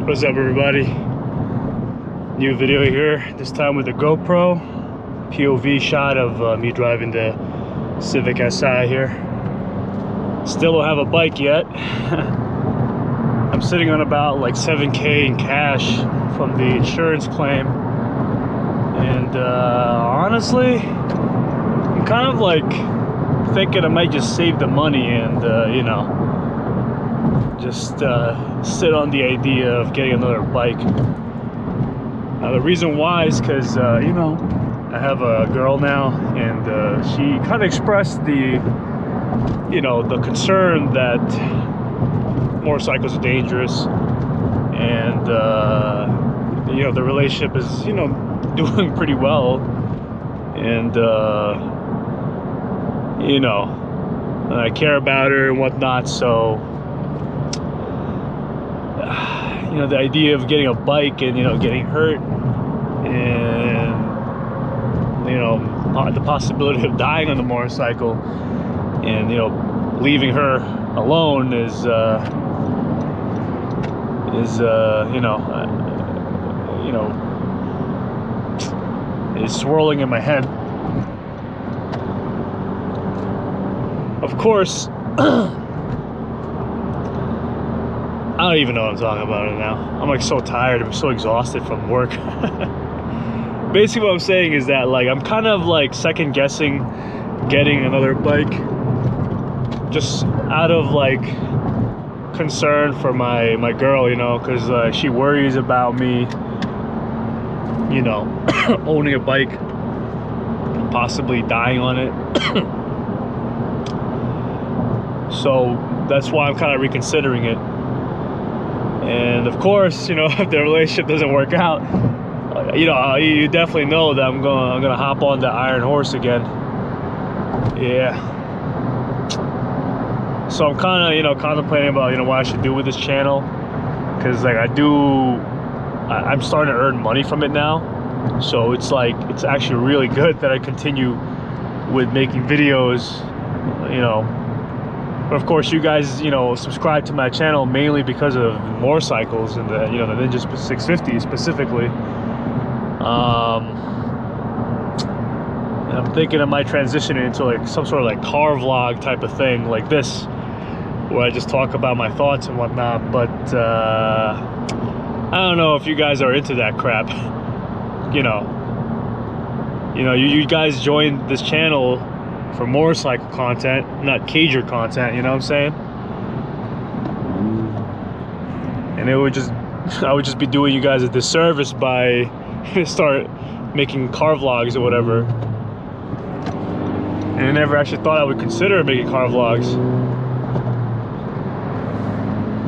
What's up, everybody? New video here, this time with the GoPro POV shot of me driving the Civic SI here. Still don't have a bike yet. I'm sitting on about like 7K in cash from the insurance claim, and honestly, I'm kind of like thinking I might just save the money and you know, just sit on the idea of getting another bike. Now the reason why is because you know, I have a girl now, and she kind of expressed the, you know, the concern that motorcycles are dangerous, and you know, the relationship is, you know, doing pretty well, and you know, I care about her and whatnot. So you know, the idea of getting a bike and, you know, getting hurt and, you know, the possibility of dying on the motorcycle and, you know, leaving her alone is you know, is swirling in my head. Of course, I don't even know what I'm talking about it now. I'm like so tired. I'm so exhausted from work. Basically what I'm saying is that, like, I'm kind of like second guessing getting another bike, just out of like concern for my girl, you know, because she worries about me, you know, owning a bike, possibly dying on it. So that's why I'm kind of reconsidering it. And of course, you know, if the relationship doesn't work out, you know, you definitely know that I'm gonna hop on the iron horse again. Yeah. So I'm kind of, you know, contemplating about, you know, what I should do with this channel, because like I'm starting to earn money from it now. So it's like, it's actually really good that I continue with making videos, you know. But of course, you guys, you know, subscribe to my channel mainly because of motorcycles and the, you know, the Ninja 650 specifically. And I'm thinking I might transition it into like some sort of like car vlog type of thing, like this, where I just talk about my thoughts and whatnot. But I don't know if you guys are into that crap. You know, you guys joined this channel for motorcycle content, not cager content, you know what I'm saying? And it would just, I would just be doing you guys a disservice by start making car vlogs or whatever. And I never actually thought I would consider making car vlogs.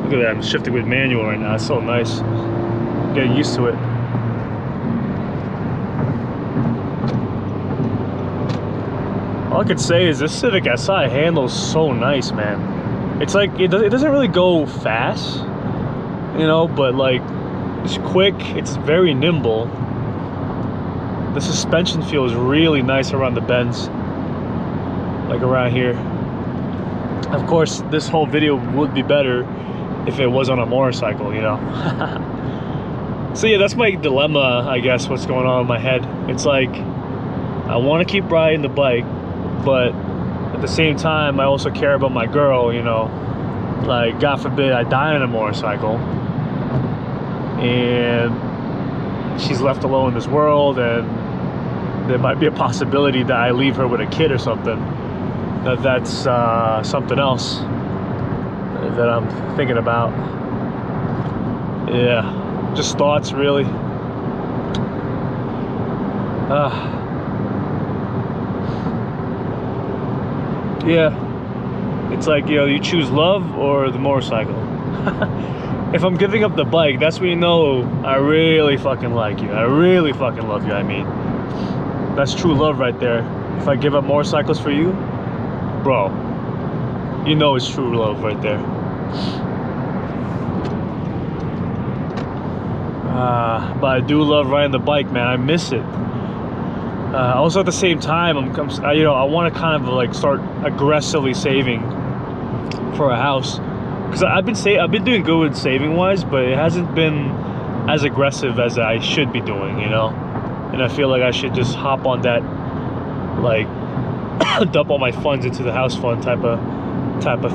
Look at that, I'm shifting with manual right now. It's so nice. I'm getting used to it. All I could say is this Civic SI handles so nice, man. It's like, it doesn't really go fast, you know, but like, it's quick, it's very nimble. The suspension feels really nice around the bends, like around here. Of course, this whole video would be better if it was on a motorcycle, you know. So yeah, that's my dilemma, I guess, what's going on in my head. It's like, I want to keep riding the bike, but at the same time, I also care about my girl, you know. Like, God forbid I die on a motorcycle and she's left alone in this world, and there might be a possibility that I leave her with a kid or something. That's something else that I'm thinking about. Yeah, just thoughts, really. Yeah, it's like, you know, you choose love or the motorcycle. If I'm giving up the bike, that's when you know I really fucking like you. I really fucking love you, I mean. That's true love right there. If I give up motorcycles for you, bro, you know it's true love right there. But I do love riding the bike, man. I miss it. Also at the same time, you know, I want to kind of like start aggressively saving for a house. because I've been doing good with saving wise, but it hasn't been as aggressive as I should be doing, you know. And I feel like I should just hop on that, like dump all my funds into the house fund type of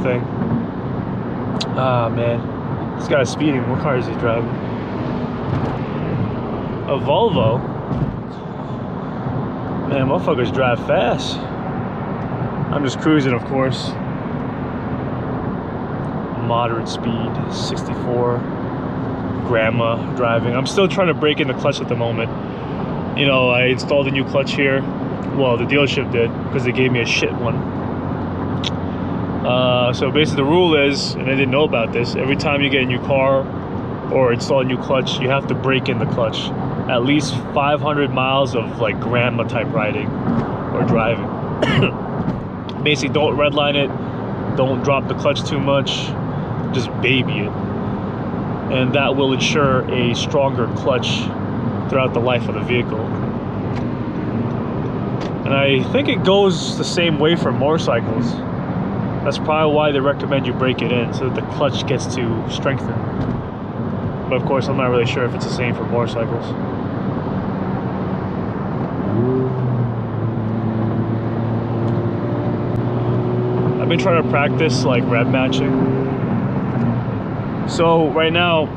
thing. Ah man, this guy's speeding. What car is he driving? A Volvo. Man, motherfuckers drive fast. I'm just cruising, of course. Moderate speed, 64. Grandma driving. I'm still trying to break in the clutch at the moment. You know, I installed a new clutch here. Well, the dealership did, because they gave me a shit one. So basically the rule is, and I didn't know about this, every time you get a new car or install a new clutch, you have to break in the clutch. At least 500 miles of like grandma type riding or driving. Basically, don't redline it, don't drop the clutch too much, just baby it. And that will ensure a stronger clutch throughout the life of the vehicle. And I think it goes the same way for motorcycles. That's probably why they recommend you break it in, so that the clutch gets to strengthen. But of course, I'm not really sure if it's the same for motorcycles. I've been trying to practice like rev matching. So right now,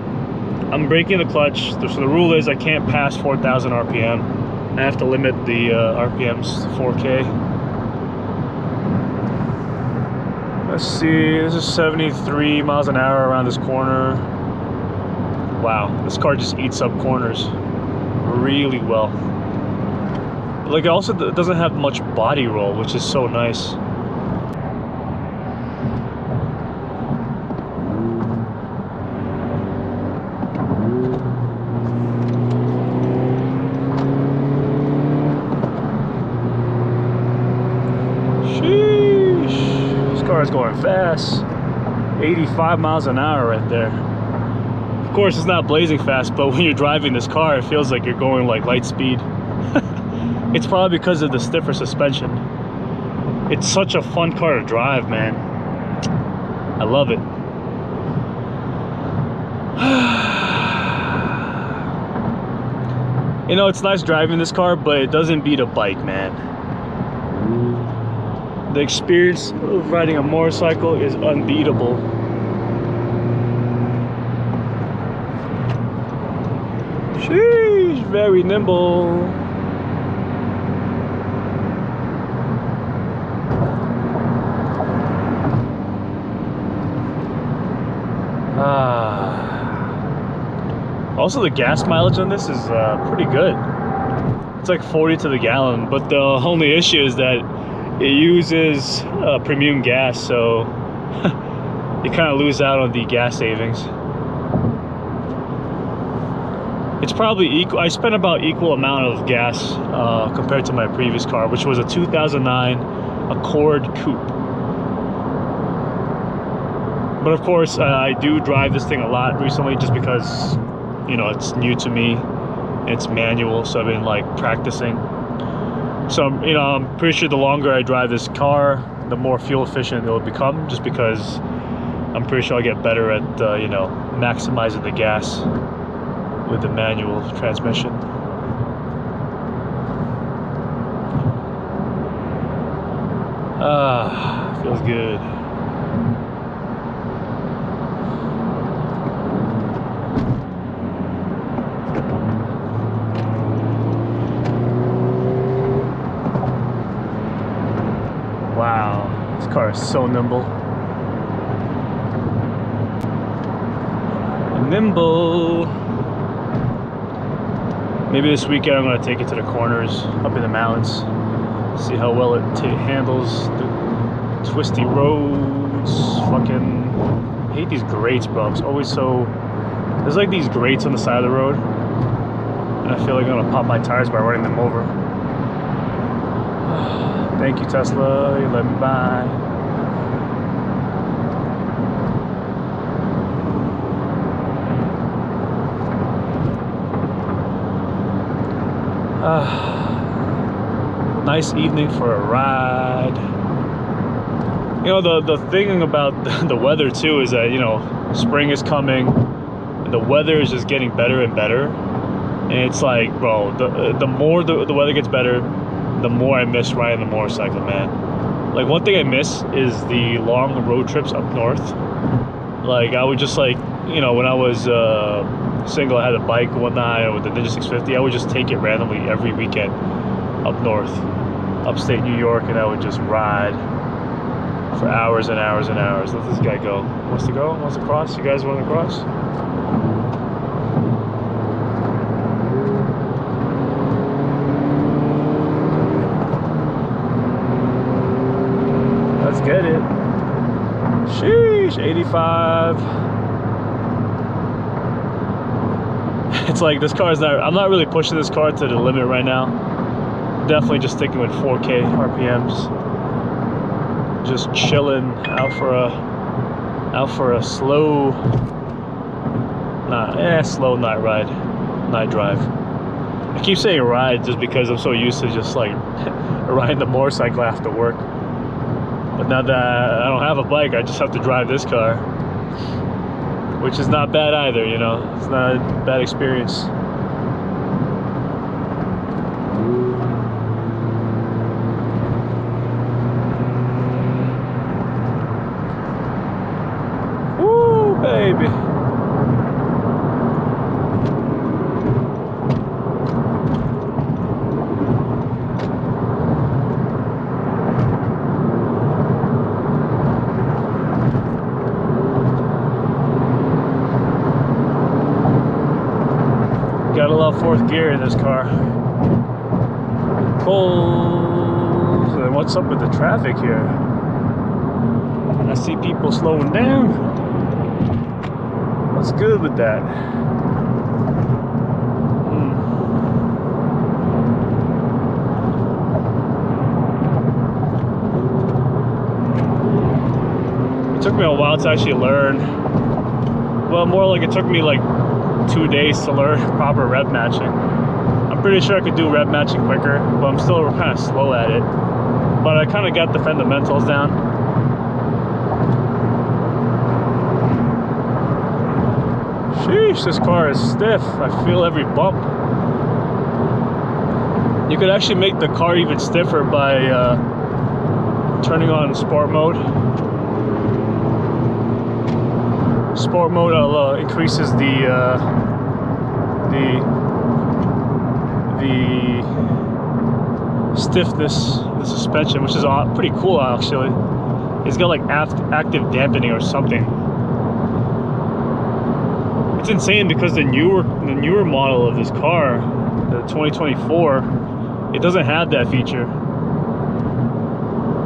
I'm breaking the clutch. So the rule is I can't pass 4,000 RPM. I have to limit the RPMs to 4K. Let's see, this is 73 miles an hour around this corner. Wow, this car just eats up corners really well. Like, it also doesn't have much body roll, which is so nice. Car is going fast. 85 miles an hour right there. Of course, it's not blazing fast, but when you're driving this car, it feels like you're going like light speed. It's probably because of the stiffer suspension. It's such a fun car to drive, man. I love it. You know, it's nice driving this car, but it doesn't beat a bike, man. The experience of riding a motorcycle is unbeatable. Sheesh, very nimble. Also, the gas mileage on this is pretty good. It's like 40 to the gallon, but the only issue is that it uses premium gas, so you kind of lose out on the gas savings. It's probably equal. I spent about equal amount of gas compared to my previous car, which was a 2009 Accord Coupe. But of course, I do drive this thing a lot recently, just because, you know, it's new to me. It's manual, so I've been like practicing. So, you know, I'm pretty sure the longer I drive this car, the more fuel efficient it will become, just because I'm pretty sure I'll get better at, you know, maximizing the gas with the manual transmission. Feels good. Wow, this car is so nimble. Nimble. Maybe this weekend I'm gonna take it to the corners up in the mountains. See how well it handles the twisty roads. Fucking hate these grates, bro. It's always so. There's like these grates on the side of the road, and I feel like I'm gonna pop my tires by running them over. Thank you, Tesla. You let me by. Nice evening for a ride. You know, the thing about the weather too is that, you know, spring is coming, and the weather is just getting better and better. And it's like, bro, the more the weather gets better, the more I miss riding the motorcycle, man. Like, one thing I miss is the long road trips up north. Like, I would just, like, you know, when I was single, I had a bike and whatnot with the Ninja 650. I would just take it randomly every weekend up north, upstate New York, and I would just ride for hours and hours and hours. Let this guy go. Wants to go? Wants to cross? You guys want to cross? Let's get it. Sheesh, 85. It's like, this car is not, I'm not really pushing this car to the limit right now. Definitely just sticking with 4K RPMs. Just chilling out for a slow night drive. I keep saying ride just because I'm so used to just like riding the motorcycle after work. But now that I don't have a bike, I just have to drive this car, which is not bad either, you know. It's not a bad experience. Woo, baby. Gotta love fourth gear in this car. Pulls. And what's up with the traffic here? I see people slowing down. What's good with that? It took me a while to actually learn. Well, more like it took me like 2 days to learn proper rev matching. I'm pretty sure I could do rev matching quicker, but I'm still kind of slow at it. But I kind of got the fundamentals down. Sheesh, this car is stiff. I feel every bump. You could actually make the car even stiffer by turning on sport mode. Sport mode increases the stiffness of the suspension, which is pretty cool actually. It's got like active dampening or something. It's insane because the newer model of this car, the 2024, it doesn't have that feature.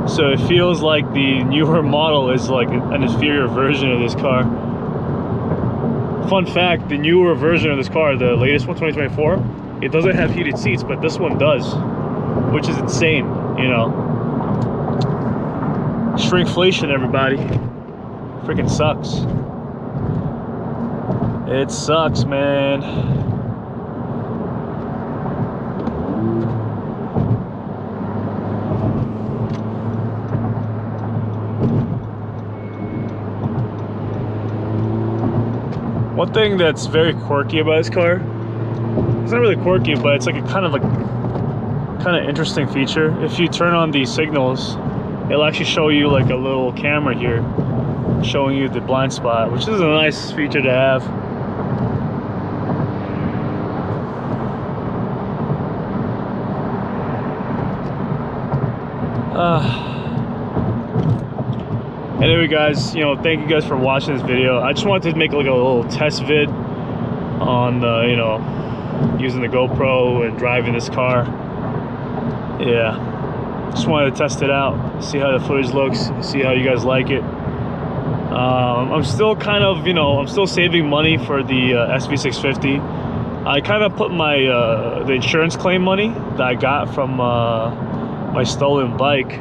So it feels like the newer model is like an inferior version of this car. Fun fact, the newer version of this car, the latest one, 2024, it doesn't have heated seats, but this one does, which is insane, you know. Shrinkflation, everybody. Freaking sucks. It sucks, man. One thing that's very quirky about this car, it's not really quirky, but it's like a kind of interesting feature. If you turn on the signals, it'll actually show you like a little camera here showing you the blind spot, which is a nice feature to have. Anyway, guys, you know, thank you guys for watching this video. I just wanted to make like a little test vid on you know, using the GoPro and driving this car. Yeah, just wanted to test it out, see how the footage looks, see how you guys like it. I'm still kind of, you know, I'm still saving money for the SV650. I kind of put my the insurance claim money that I got from my stolen bike,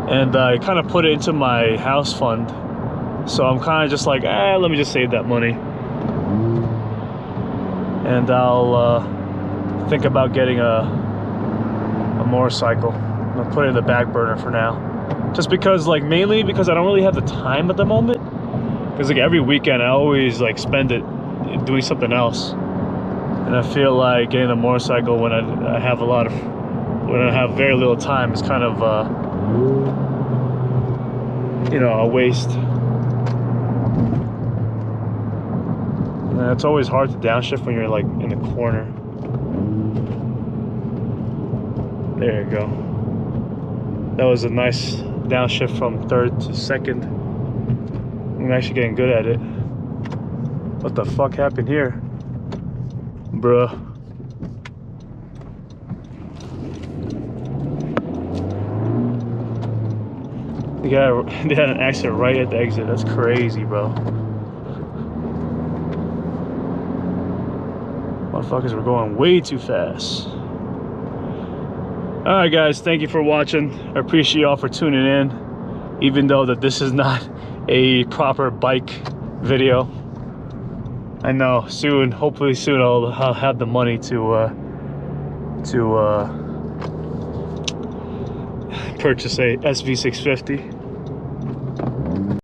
and I kind of put it into my house fund. So I'm kind of just like, let me just save that money, and I'll think about getting a motorcycle. I'm gonna put it in the back burner for now. Just because, like, mainly because I don't really have the time at the moment. Because like every weekend I always like spend it doing something else. And I feel like getting a motorcycle when I have when I have very little time is kind of, you know, a waste. And it's always hard to downshift when you're like in the corner. There you go. That was a nice downshift from third to second. I'm actually getting good at it. What the fuck happened here? Bruh. They had an accident right at the exit. That's crazy, bro. Motherfuckers were going way too fast. Alright guys, thank you for watching. I appreciate y'all for tuning in. Even though that this is not a proper bike video. I know soon, hopefully soon I'll have the money to purchase a SV650.